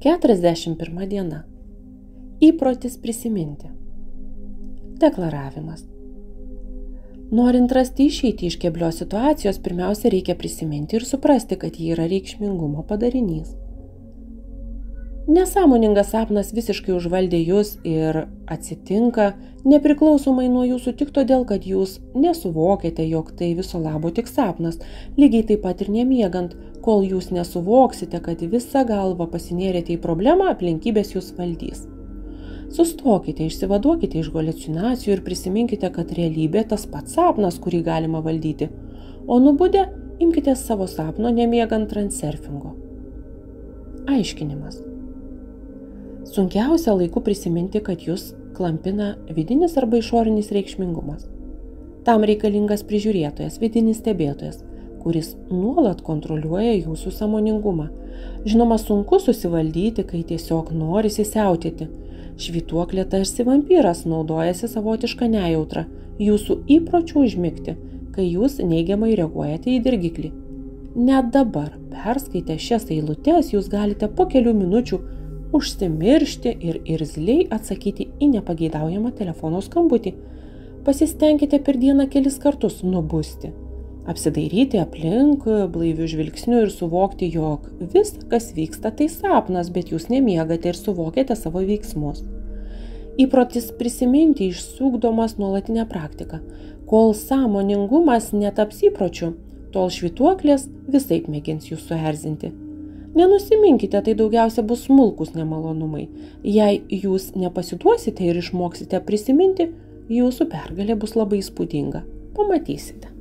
41 diena. Įprotis prisiminti. Deklaravimas. Norint rasti išeitį iš keblios situacijos, pirmiausia reikia prisiminti ir suprasti, kad ji yra reikšmingumo padarinys. Nesąmoningas sapnas visiškai užvaldė jūs ir atsitinka nepriklausomai nuo jūsų tik todėl, kad jūs nesuvokėte, jog tai viso labo tik sapnas, lygiai taip pat ir nemiegant, kol jūs nesuvoksite, kad visą galvą pasinėrėte į problemą, aplinkybės jūs valdys. Sustokite, išsivaduokite iš haliucinacijų ir prisiminkite, kad realybė tas pats sapnas, kurį galima valdyti, o nubudę imkite savo sapno nemiegant transurfingo. Aiškinimas. Sunkiausia laiku prisiminti, kad jūs klampina vidinis arba išorinis reikšmingumas. Tam reikalingas prižiūrėtojas, vidinis stebėtojas, kuris nuolat kontroliuoja jūsų sąmoningumą. Žinoma, sunku susivaldyti, kai tiesiog norisi siautėti. Švytuoklė tarsi vampyras naudojasi savotišką nejautrą, jūsų įpročių užmigti, kai jūs neigiamai reaguojate į dirgiklį. Net dabar, perskaitę šias eilutes, jūs galite po kelių minučių užsimiršti ir irzliai atsakyti į nepageidaujamą telefono skambutį. Pasistengkite per dieną kelis kartus nubusti, apsidairyti aplink blaiviu žvilgsniu ir suvokti, jog visa, kas vyksta, tai sapnas, bet jūs nemiegate ir suvokiate savo veiksmus. Įprotis prisiminti išsiugdomas nuolatinė praktika. Kol sąmoningumas netaps įpročiu, tol švytuoklės visaip mėgins jūs suerzinti. Nenusiminkite, tai daugiausia bus smulkus nemalonumai. Jei jūs nepasiduosite ir išmoksite prisiminti, jūsų pergalė bus labai įspūdinga. Pamatysite.